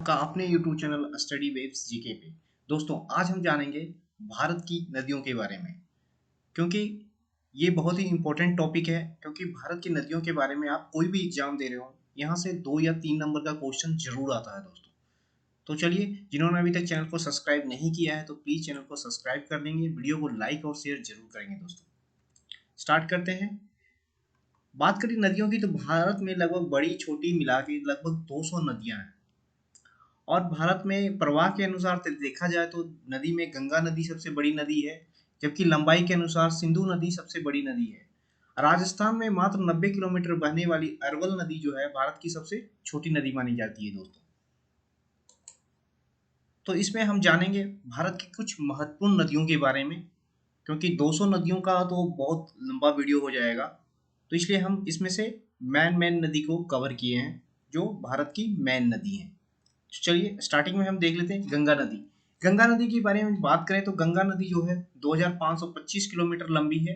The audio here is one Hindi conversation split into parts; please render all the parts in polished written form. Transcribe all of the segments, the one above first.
का अपने YouTube channel study waves GK पे। दोस्तों, आज हम जानेंगे भारत की नदियों के बारे में, क्योंकि ये बहुत ही इम्पोर्टेंट टॉपिक है। क्योंकि भारत की नदियों के बारे में आप कोई भी एग्जाम दे रहे हो, यहाँ से 2 या 3 नंबर का क्वेश्चन जरूर आता है दोस्तों। तो चलिए, जिन्होंने अभी तक चैनल को सब्सक्राइब नहीं किया है तो प्लीज चैनल को सब्सक्राइब कर लेंगे, वीडियो को लाइक और शेयर जरूर करेंगे दोस्तों। स्टार्ट करते हैं। बात करें नदियों की तो भारत में लगभग बड़ी छोटी मिला के लगभग 200 नदियां हैं। और भारत में प्रवाह के अनुसार देखा जाए तो नदी में गंगा नदी सबसे बड़ी नदी है, जबकि लंबाई के अनुसार सिंधु नदी सबसे बड़ी नदी है। राजस्थान में मात्र 90 किलोमीटर बहने वाली अरवल नदी जो है भारत की सबसे छोटी नदी मानी जाती है दोस्तों। तो इसमें हम जानेंगे भारत की कुछ महत्वपूर्ण नदियों के बारे में, क्योंकि 200 नदियों का तो बहुत लंबा वीडियो हो जाएगा। तो इसलिए हम इसमें से मेन नदी को कवर किए हैं, जो भारत की मेन नदी है। तो चलिए, स्टार्टिंग में हम देख लेते हैं गंगा नदी। गंगा नदी के बारे में बात करें तो गंगा नदी जो है 2525 किलोमीटर लंबी है,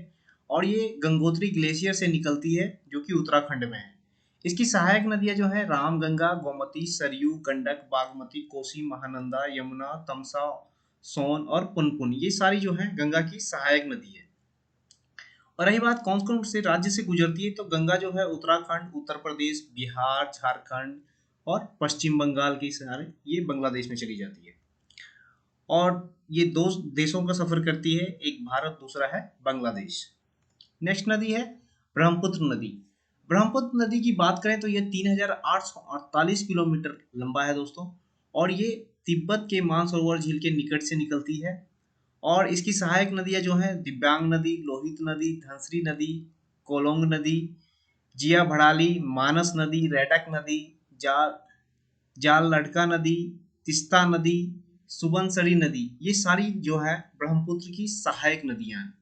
और ये गंगोत्री ग्लेशियर से निकलती है, जो कि उत्तराखंड में है। इसकी सहायक नदियां जो है रामगंगा, गोमती, सरयू, गंडक, बागमती, कोसी, महानंदा, यमुना, तमसा, सोन और पुनपुन, ये सारी जो है गंगा की सहायक नदी है। और रही बात कौन कौन से राज्य से गुजरती है, तो गंगा जो है उत्तराखंड, उत्तर प्रदेश, बिहार, झारखंड और पश्चिम बंगाल के सहारे ये बांग्लादेश में चली जाती है। और ये दो देशों का सफर करती है, एक भारत, दूसरा है बांग्लादेश। नेक्स्ट नदी है ब्रह्मपुत्र नदी। ब्रह्मपुत्र नदी की बात करें तो ये 3848 किलोमीटर लंबा है दोस्तों, और ये तिब्बत के मानसरोवर झील के निकट से निकलती है। और इसकी सहायक नदियां जो हैं दिव्यांग नदी, लोहित नदी, धनसरी नदी, कोलोंग नदी, जिया भड़ाली, मानस नदी, रेटक नदी, जाल जाल लड़का नदी, तिस्ता नदी, सुबनसरी नदी, ये सारी जो है ब्रह्मपुत्र की सहायक नदियां हैं।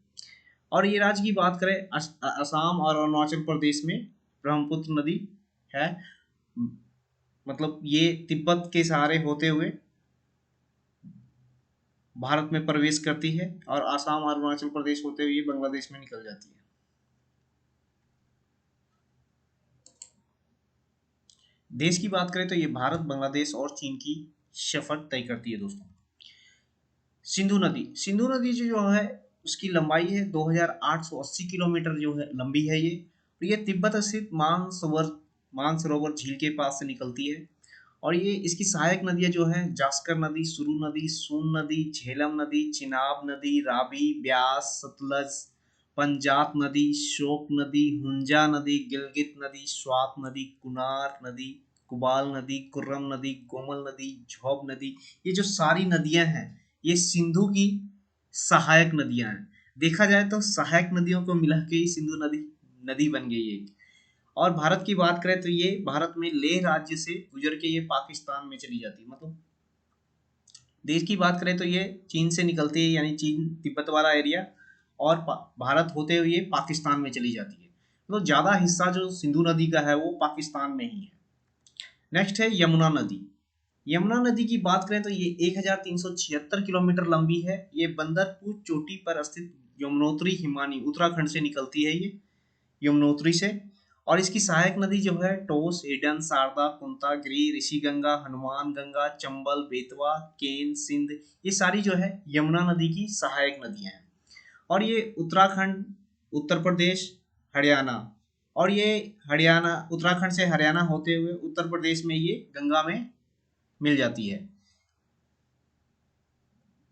और ये राज्य की बात करें, असम और अरुणाचल प्रदेश में ब्रह्मपुत्र नदी है। मतलब ये तिब्बत के सहारे होते हुए भारत में प्रवेश करती है, और आसाम और अरुणाचल प्रदेश होते हुए बांग्लादेश में निकल जाती है। देश की बात करें तो ये भारत, बांग्लादेश और चीन की सफर तय करती है दोस्तों। सिंधु नदी जो है उसकी लंबाई है 2880 किलोमीटर जो है लंबी है ये, और ये तिब्बत स्थित मानसरोवर झील के पास से निकलती है। और ये इसकी सहायक नदियां जो हैं जास्कर नदी, सुरु नदी, सोन नदी, झेलम नदी, चिनाब नदी, रावी, ब्यास, सतलज, पंजाब नदी, शोक नदी, हुंजा नदी, गिलगित नदी, स्वात नदी, कुनार नदी, कुबाल नदी, कुर्रम नदी, कोमल नदी, झौब नदी, ये जो सारी नदियां हैं ये सिंधु की सहायक नदियां हैं। देखा जाए तो सहायक नदियों को मिला के ही सिंधु नदी नदी बन गई है। और भारत की बात करें तो ये भारत में लेह राज्य से गुजर के ये पाकिस्तान में चली जाती है। मतलब देश की बात करें तो ये चीन से निकलती है, यानी चीन तिब्बत वाला एरिया, और भारत होते हुए पाकिस्तान में चली जाती है। तो ज्यादा हिस्सा जो सिंधु नदी का है वो पाकिस्तान में ही है। नेक्स्ट है यमुना नदी। यमुना नदी की बात करें तो ये 1376 किलोमीटर लंबी है। ये बंदरपुर चोटी पर स्थित यमुनोत्री हिमानी उत्तराखंड से निकलती है ये, यमुनोत्री से। और इसकी सहायक नदी जो है टोस, हिडन, शारदा, कुंता, गिरी, ऋषिगंगा, हनुमान गंगा, चंबल, बेतवा, केन, सिंध, ये सारी जो है यमुना नदी की सहायक नदियां हैं। और ये उत्तराखंड, उत्तर प्रदेश, हरियाणा, और ये हरियाणा, उत्तराखंड से हरियाणा होते हुए उत्तर प्रदेश में ये गंगा में मिल जाती है,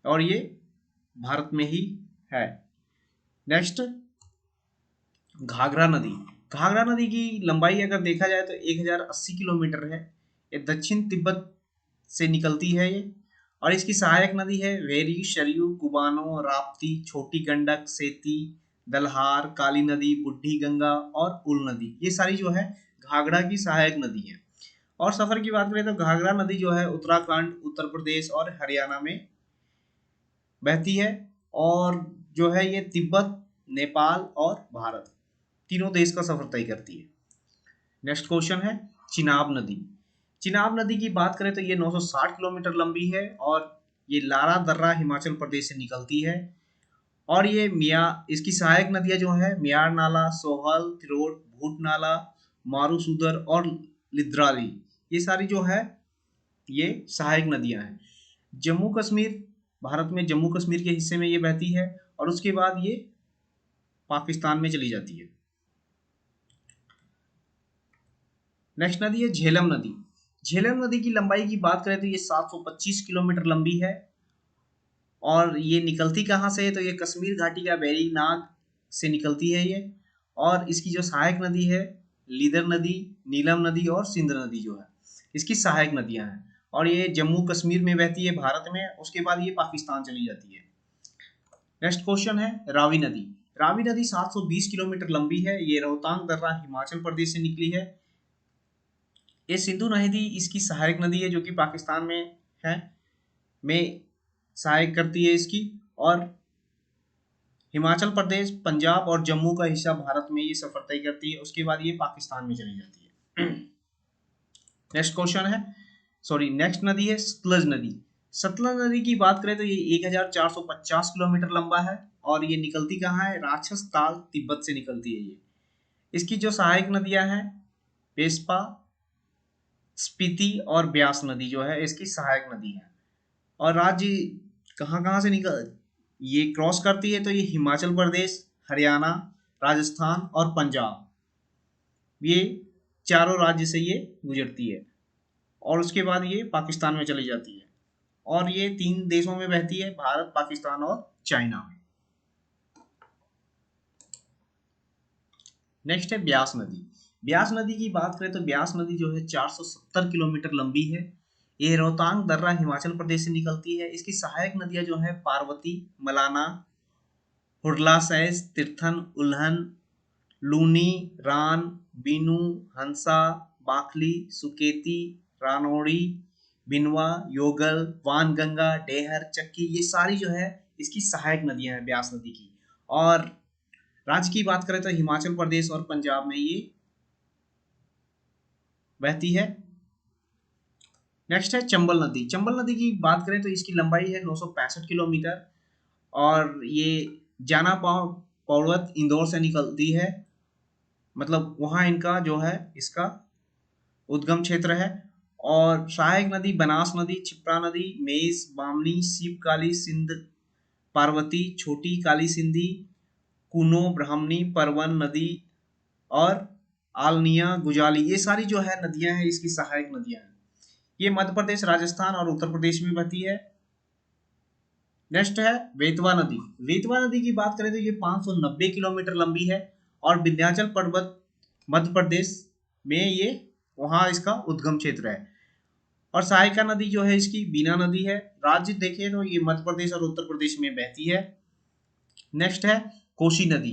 और ये भारत में ही है। नेक्स्ट, घाघरा नदी। घाघरा नदी की लंबाई अगर देखा जाए तो 1080 किलोमीटर है। ये दक्षिण तिब्बत से निकलती है ये, और इसकी सहायक नदी है वेरी, शरयू, कुबानो, राप्ती, छोटी गंडक, सेती, दलहार, काली नदी, बुढ़ी गंगा और उल नदी, ये सारी जो है घाघरा की सहायक नदी है। और सफर की बात करें तो घाघरा नदी जो है उत्तराखंड, उत्तर प्रदेश और हरियाणा में बहती है, और जो है ये तिब्बत, नेपाल और भारत तीनों देश का सफर तय करती है। नेक्स्ट क्वेश्चन है चिनाब नदी। चिनाब नदी की बात करें तो ये 960 किलोमीटर लंबी है, और ये लारा दर्रा हिमाचल प्रदेश से निकलती है। और ये मिया इसकी सहायक नदियां जो है मियार नाला, सोहल, तिरोड, भूट नाला, मारूसुदर और लिद्राली, ये सारी जो है ये सहायक नदियां हैं। जम्मू कश्मीर, भारत में जम्मू कश्मीर के हिस्से में ये बहती है और उसके बाद ये पाकिस्तान में चली जाती है। नेक्स्ट नदी है झेलम नदी। झेलम नदी की लंबाई की बात करें तो ये 725 किलोमीटर लंबी है और ये निकलती कहाँ से है तो ये कश्मीर घाटी का वेरीनाग से निकलती है ये। और इसकी जो सहायक नदी है लीदर नदी, नीलम नदी और सिंध नदी जो है इसकी सहायक नदियां हैं और ये जम्मू कश्मीर में बहती है भारत में, उसके बाद ये पाकिस्तान चली जाती है। नेक्स्ट क्वेश्चन है रावी नदी। रावी नदी 720 किलोमीटर लंबी है, ये रोहतांग दर्रा हिमाचल प्रदेश से निकली है। ये सिंधु नदी इसकी सहायक नदी है जो कि पाकिस्तान है में सहायक करती है इसकी, और हिमाचल प्रदेश, पंजाब और जम्मू का हिस्सा भारत में ये सफर तय करती है, उसके बाद ये पाकिस्तान में चली जाती है। नेक्स्ट क्वेश्चन है, नेक्स्ट नदी है सतलज नदी। सतलज नदी की बात करें तो ये 1450 किलोमीटर लंबा है और ये निकलती कहाँ है, राक्षस ताल तिब्बत से निकलती है ये। इसकी जो सहायक नदियां हैं पेस्पा, स्पीति और ब्यास नदी जो है इसकी सहायक नदी है। और राज्य कहाँ कहाँ से निकल ये क्रॉस करती है तो ये हिमाचल प्रदेश, हरियाणा, राजस्थान और पंजाब, ये चारों राज्य से ये गुजरती है और उसके बाद ये पाकिस्तान में चली जाती है। और ये 3 देशों में बहती है, भारत, पाकिस्तान और चाइना में। नेक्स्ट है ब्यास नदी। ब्यास नदी की बात करें तो ब्यास नदी जो है 470 किलोमीटर लंबी है। ये रोहतांग दर्रा हिमाचल प्रदेश से निकलती है। इसकी सहायक नदियां जो है पार्वती, मलाना, हुरला सैस, तीर्थन, उल्हन, लूनी, रान, बीनू, हंसा, बाखली, सुकेती, रानौड़ी, बिनवा, योगल, वानगंगा, डेहर, चक्की, ये सारी जो है इसकी सहायक नदियां हैं ब्यास नदी की। और राज्य की बात करें तो हिमाचल प्रदेश और पंजाब में ये बहती है। नेक्स्ट है चंबल नदी। चंबल नदी की बात करें तो इसकी लंबाई है 965 किलोमीटर और ये जाना पर्वत इंदौर से निकलती है, मतलब वहाँ इनका जो है इसका उद्गम क्षेत्र है। और सहायक नदी बनास नदी, छिप्रा नदी, मेज, बामनी, शिव काली, सिंध, पार्वती, छोटी काली सिंधी, कुनो, ब्राह्मणी, परवन नदी और आलनिया, गुजाली, ये सारी जो है नदियां हैं इसकी सहायक नदियां हैं। ये मध्य प्रदेश, राजस्थान और उत्तर प्रदेश में बहती है। नेक्स्ट है बेतवा नदी। बेतवा नदी की बात करें तो ये 590 किलोमीटर लंबी है और विंध्याचल पर्वत मध्य प्रदेश में ये वहाँ इसका उद्गम क्षेत्र है। और सहायिका नदी जो है इसकी बीना नदी है। राज्य देखें तो ये मध्य प्रदेश और उत्तर प्रदेश में बहती है। नेक्स्ट है कोसी नदी।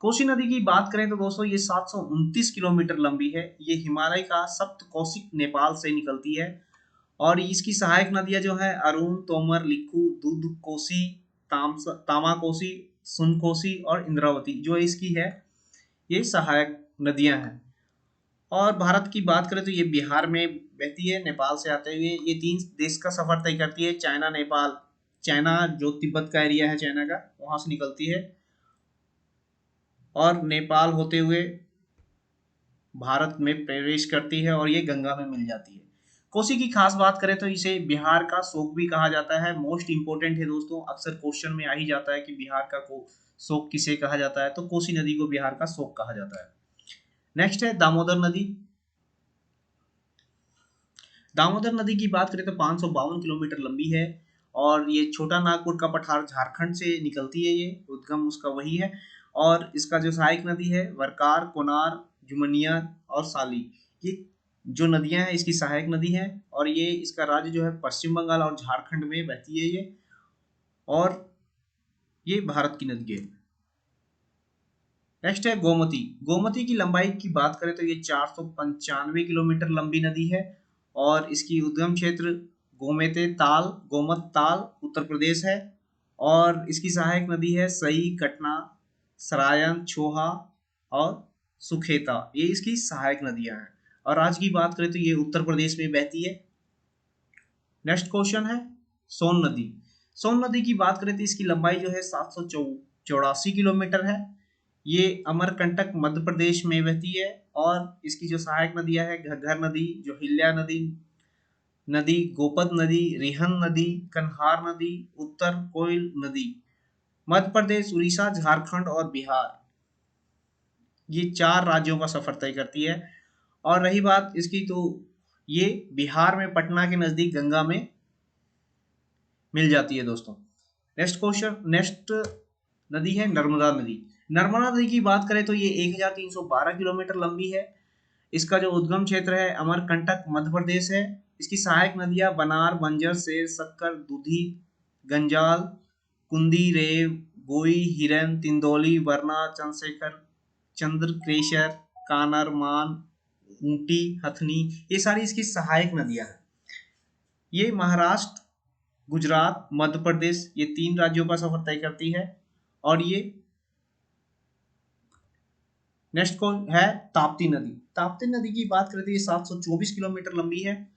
कोसी नदी की बात करें तो दोस्तों ये 729 किलोमीटर लंबी है। ये हिमालय का सप्तकोशिक नेपाल से निकलती है और इसकी सहायक नदियां जो है अरुण, तोमर, लिखू, दूध कोसी, तामा कोसी, सुन कोसी और इंद्रावती जो इसकी है ये सहायक नदियां हैं। और भारत की बात करें तो ये बिहार में बहती है नेपाल से आते हुए। ये 3 देश का सफर तय करती है, चाइना, नेपाल। चाइना जो तिब्बत का एरिया है चाइना का, वहां से निकलती है और नेपाल होते हुए भारत में प्रवेश करती है और ये गंगा में मिल जाती है। कोसी की खास बात करें तो इसे बिहार का शोक भी कहा जाता है। मोस्ट इंपोर्टेंट है दोस्तों, अक्सर क्वेश्चन में आ ही जाता है कि बिहार का शोक किसे कहा जाता है, तो कोसी नदी को बिहार का शोक कहा जाता है। नेक्स्ट है दामोदर नदी। दामोदर नदी की बात करें तो 552 किलोमीटर लंबी है और ये छोटा नागपुर का पठार झारखंड से निकलती है, ये उद्गम उसका वही है। और इसका जो सहायक नदी है वरकार, कोनार, जुमनिया और साली, ये जो नदियां हैं इसकी सहायक नदी है और ये इसका राज्य जो है पश्चिम बंगाल और झारखंड में बहती है ये, और ये भारत की नदी है। नेक्स्ट है गोमती। गोमती की लंबाई की बात करें तो ये 495 किलोमीटर लंबी नदी है और इसकी उद्गम क्षेत्र गोमेते ताल, गोमत ताल, उत्तर प्रदेश है। और इसकी सहायक नदी है सई, कटना, सरायन, छोहा और सुखेता, ये इसकी सहायक नदियां हैं। और आज की बात करें तो ये उत्तर प्रदेश में बहती है। नेक्स्ट क्वेश्चन है सोन नदी। सोन नदी की बात करें तो इसकी लंबाई जो है 784 किलोमीटर है। ये अमरकंटक मध्य प्रदेश में बहती है और इसकी जो सहायक नदियां है घग्गर नदी, जोहिल्या नदी, नदी, गोपद नदी, रिहन नदी, कन्हार नदी, उत्तर कोयल नदी। मध्य प्रदेश, उड़ीसा, झारखंड और बिहार, ये 4 राज्यों का सफर तय करती है। और रही बात इसकी, तो ये बिहार में पटना के नजदीक गंगा में मिल जाती है दोस्तों। नेक्स्ट नदी है नर्मदा नदी। नर्मदा नदी की बात करें तो ये 1312 किलोमीटर लंबी है। इसका जो उद्गम क्षेत्र है अमरकंटक मध्य प्रदेश है। इसकी सहायक नदियां बनार, बंजर, सेर, सक्कर, दूधी, गंजाल, कुंदी, रेव, गोई, हिरन, तिंदौली, वरना, चंद्रशेखर, चंद्रकेशर, कानर, मान, ऊटी, हथनी, ये सारी इसकी सहायक नदियां हैं। ये महाराष्ट्र, गुजरात, मध्य प्रदेश, ये 3 राज्यों का सफर तय करती है। और ये नेक्स्ट को है ताप्ती नदी। ताप्ती नदी की बात करें तो ये 724 किलोमीटर लंबी है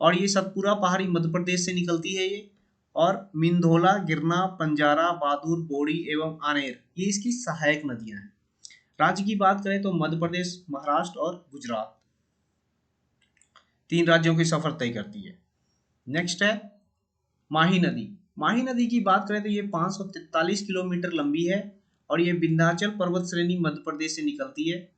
और ये सतपुरा पहाड़ी मध्य प्रदेश से निकलती है ये। और मिंधोला, गिरना, पंजारा, बहादुर, बोड़ी एवं आनेर, ये इसकी सहायक नदियां हैं। राज्य की बात करें तो मध्य प्रदेश, महाराष्ट्र और गुजरात, 3 राज्यों की सफर तय करती है। नेक्स्ट है माही नदी। माही नदी की बात करें तो ये 543 किलोमीटर लंबी है और ये विंध्याचल पर्वत श्रेणी मध्य प्रदेश से निकलती है।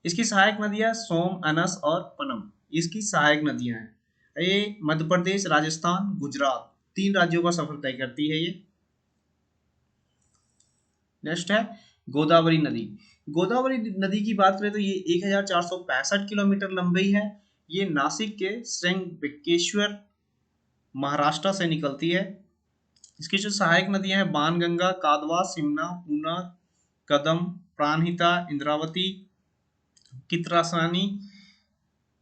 इसकी सहायक नदियां सोम, अनस और पनम, इसकी सहायक नदियां हैं। ये मध्य प्रदेश, राजस्थान, गुजरात, 3 राज्यों का सफर तय करती है ये। नेक्स्ट है गोदावरी नदी। गोदावरी नदी की बात करें तो ये 1465 किलोमीटर लंबी है। ये नासिक के श्रृंगबेकेश्वर, महाराष्ट्र से निकलती है। इसकी जो सहायक नदियां हैं बाणगंगा, कादवा, सिमना, पूना, कदम, प्राणहिता, इंद्रावती, कित्रासानी,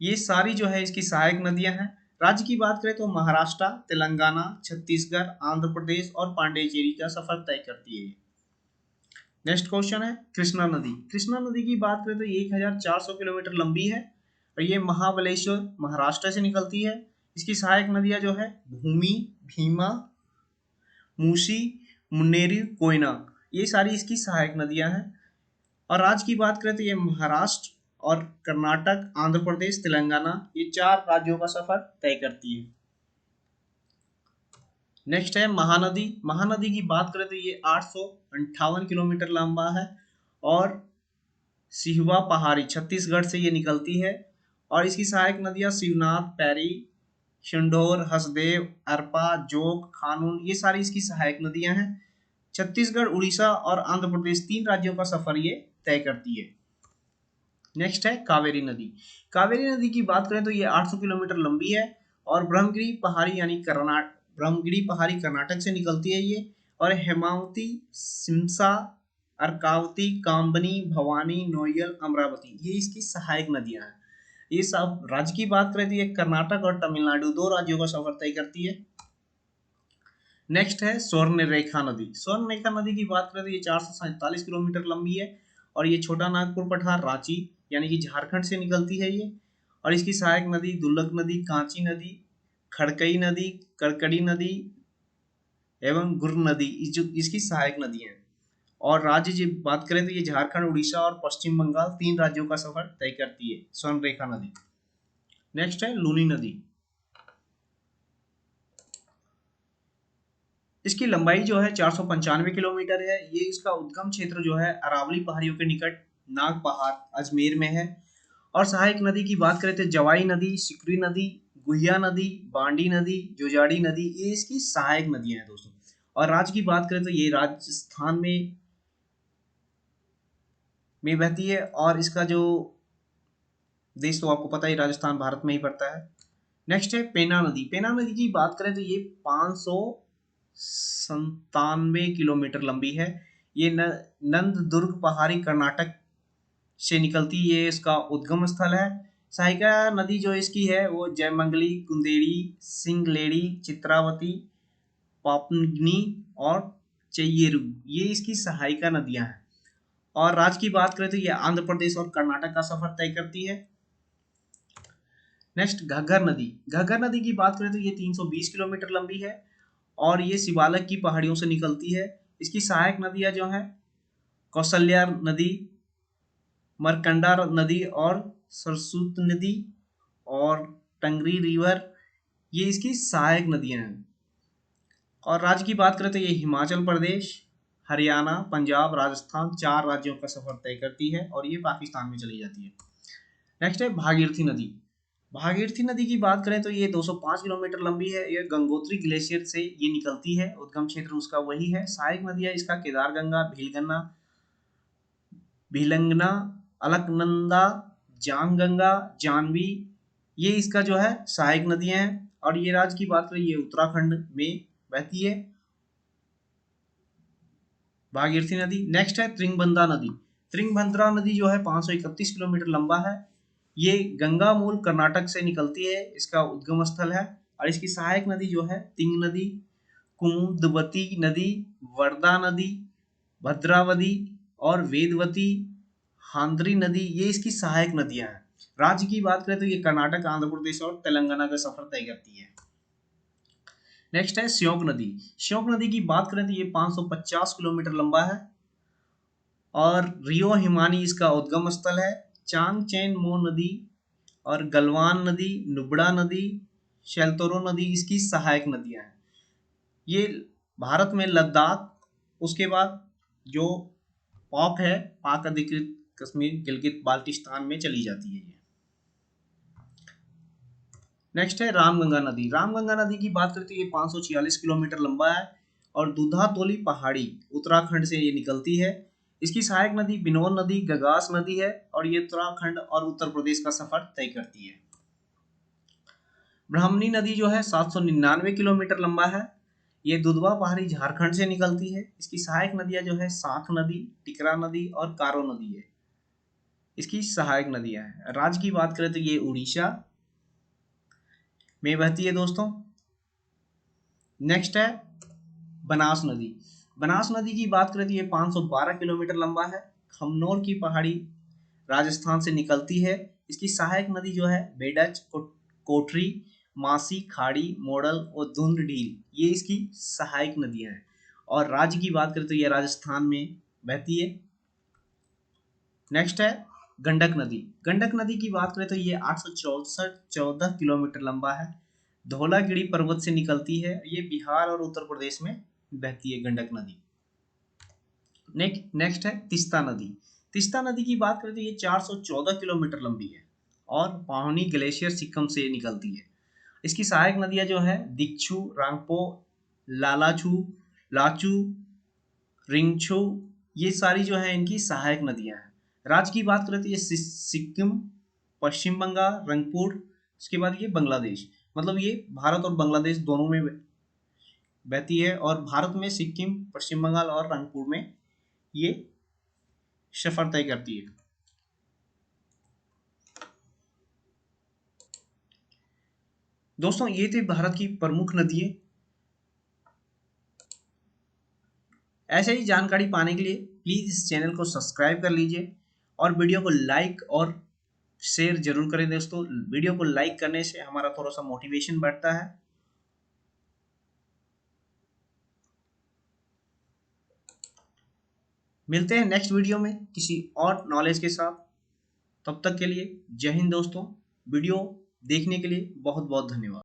ये सारी जो है इसकी सहायक नदियां हैं। राज्य की बात करें तो महाराष्ट्र, तेलंगाना, छत्तीसगढ़, आंध्र प्रदेश और पांडिचेरी का सफर तय करती है। नेक्स्ट क्वेश्चन है कृष्णा नदी। कृष्णा नदी की बात करें तो ये 1400 किलोमीटर लंबी है और ये महाबलेश्वर, महाराष्ट्र से निकलती है। इसकी सहायक नदियां जो है भूमि, भीमा, मूसी, मुन्नेरी, कोयना, ये सारी इसकी सहायक नदियां हैं। और राज्य की बात करें तो ये महाराष्ट्र और कर्नाटक, आंध्र प्रदेश, तेलंगाना, ये 4 राज्यों का सफर तय करती है। नेक्स्ट है महानदी। महानदी की बात करें तो ये 858 किलोमीटर लंबा है और सिहवा पहाड़ी छत्तीसगढ़ से ये निकलती है। और इसकी सहायक नदियां शिवनाथ, पैरी, शंडोर, हसदेव, अरपा, जोग, खानून, ये सारी इसकी सहायक नदियां हैं। छत्तीसगढ़, उड़ीसा और आंध्र प्रदेश, 3 राज्यों का सफर ये तय करती है। नेक्स्ट है कावेरी नदी। कावेरी नदी की बात करें तो ये 800 किलोमीटर लंबी है और ब्रह्मगिरी पहाड़ी यानी ब्रह्मगिरी पहाड़ी कर्नाटक से निकलती है ये। और हेमावती, सिमसा, अर्कावती, कामबनी, भवानी, नोयल, अमरावती, ये इसकी सहायक नदियां हैं। ये सब राज्य की बात करें तो ये कर्नाटक और तमिलनाडु, 2 राज्यों का सफर तय करती है। नेक्स्ट है स्वर्णरेखा नदी। स्वर्णरेखा नदी की बात करें तो ये 447 किलोमीटर लंबी है और ये छोटा नागपुर पठार, रांची यानी कि झारखंड से निकलती है ये। और इसकी सहायक नदी दुल्लक नदी, कांची नदी, खड़कई नदी, करकड़ी नदी एवं गुर नदी, जो इसकी सहायक नदी है। और राज्य की बात करें तो ये झारखंड, उड़ीसा और पश्चिम बंगाल, 3 राज्यों का सफर तय करती है स्वर्णरेखा नदी। नेक्स्ट है लूनी नदी। इसकी लंबाई जो है 495 किलोमीटर है। ये इसका उद्गम क्षेत्र जो है अरावली पहाड़ियों के निकट नाग पहाड़, अजमेर में है। और सहायक नदी की बात करें तो जवाई नदी, सिकरी नदी, गुहिया नदी, बांडी नदी, जोजाड़ी नदी, ये इसकी सहायक नदियां हैं दोस्तों। और राज्य की बात करें तो ये राजस्थान में बहती है और इसका जो देश तो आपको पता ही, राजस्थान भारत में ही पड़ता है। नेक्स्ट है पेना नदी। पेना नदी की बात करें तो ये 597 किलोमीटर लंबी है। ये नंददुर्ग पहाड़ी कर्नाटक से निकलती, ये इसका उद्गम स्थल है। सहायिका नदी जो इसकी है वो जयमंगली, कुंदेड़ी, सिंगलेड़ी, चित्रावती, पापनगनी और चेयेरू, ये इसकी सहायिका नदियां हैं। और राज्य की बात करें तो ये आंध्र प्रदेश और कर्नाटक का सफर तय करती है। नेक्स्ट घग्गर नदी। घग्गर नदी की बात करें तो ये 320 किलोमीटर लंबी है और ये शिवालक की पहाड़ियों से निकलती है। इसकी सहायक नदियां जो हैं कौशल्या नदी, मरकंडा नदी और सरस्वती नदी और टंगरी रिवर, ये इसकी सहायक नदियां हैं। और राज्य की बात करें तो ये हिमाचल प्रदेश, हरियाणा, पंजाब, राजस्थान 4 राज्यों का सफर तय करती है और ये पाकिस्तान में चली जाती है। नेक्स्ट है भागीरथी नदी। भागीरथी नदी की बात करें तो ये 205 किलोमीटर लंबी है। ये गंगोत्री ग्लेशियर से ये निकलती है, उद्गम क्षेत्र उसका वही है। सहायक नदियां इसका केदारगंगा, भीलंगना, अलकनंदा, जामगंगा, जानवी, ये इसका जो है सहायक नदियां हैं। और ये राज्य की बात करें, ये उत्तराखंड में बहती है भागीरथी नदी। नेक्स्ट है त्रिंगबंदा नदी। त्रिंगबंद्रा नदी जो है 531 किलोमीटर लंबा है। ये गंगा मूल कर्नाटक से निकलती है, इसका उद्गम स्थल है। और इसकी सहायक नदी जो है तिंग नदी, कुमुदवती नदी, वर्धा नदी, भद्रावती और वेदवती, हांद्री नदी, ये इसकी सहायक नदियां हैं। राज्य की बात करें तो ये कर्नाटक, आंध्र प्रदेश और तेलंगाना का सफर तय करती है। नेक्स्ट है श्योक नदी। श्योक नदी की बात करें तो ये 550 किलोमीटर लंबा है और रियो हिमानी इसका उद्गम स्थल है। चांगचेन मो नदी और गलवान नदी, नुब्रा नदी, शेल्तोरो नदी इसकी सहायक नदियां हैं। ये भारत में लद्दाख, उसके बाद जो पॉक है, पाक अधिकृत कश्मीर, गिलगित बाल्टिस्तान में चली जाती है ये। नेक्स्ट है रामगंगा नदी। रामगंगा नदी की बात करते हैं, ये 546 किलोमीटर लंबा है और दूधातोली पहाड़ी उत्तराखंड से ये निकलती है। इसकी सहायक नदी बिनोल नदी, गगास नदी है और ये उत्तराखंड और उत्तर प्रदेश का सफर तय करती है। ब्राह्मणी नदी जो है 799 किलोमीटर लंबा है। ये दुधवा पहाड़ी झारखंड से निकलती है। इसकी सहायक नदियां जो है साख नदी, टिकरा नदी और कारो नदी है, इसकी सहायक नदियां हैं। राज्य की बात करें तो ये उड़ीसा में बहती है दोस्तों। नेक्स्ट है बनास नदी। बनास नदी की बात करें तो ये 512 किलोमीटर लंबा है। खमनोर की पहाड़ी राजस्थान से निकलती है। इसकी सहायक नदी जो है बेडच, कोठरी, मासी, खाड़ी, मोडल और धुंध ढील, ये इसकी सहायक नदियां हैं। और राज्य की बात करें तो ये राजस्थान में बहती है। नेक्स्ट है गंडक नदी। गंडक नदी की बात करें तो ये 814 किलोमीटर लंबा है। धौलागिरी पर्वत से निकलती है। ये बिहार और उत्तर प्रदेश में बहती है गंडक नदी। नेक्स्ट है तिस्ता नदी। तिस्ता नदी की बात करें तो ये 414 किलोमीटर लंबी है और पाहुनी ग्लेशियर सिक्किम से निकलती है। इसकी सहायक नदियां जो है दिक्षु, रांगपो, लालाचू, लाचू, रिंगछू, ये सारी जो है इनकी सहायक नदियां हैं। राज्य की बात करें तो ये सिक्किम, पश्चिम बंगाल, रंगपुर, उसके बाद ये बांग्लादेश, मतलब ये भारत और बांग्लादेश दोनों में बहती है। और भारत में सिक्किम, पश्चिम बंगाल और रंगपुर में ये सफर तय करती है। दोस्तों ये थी भारत की प्रमुख नदियां। ऐसे ही जानकारी पाने के लिए प्लीज इस चैनल को सब्सक्राइब कर लीजिए और वीडियो को लाइक और शेयर जरूर करें दोस्तों। वीडियो को लाइक करने से हमारा थोड़ा सा मोटिवेशन बढ़ता है। मिलते हैं नेक्स्ट वीडियो में किसी और नॉलेज के साथ। तब तक के लिए जय हिंद दोस्तों। वीडियो देखने के लिए बहुत बहुत धन्यवाद।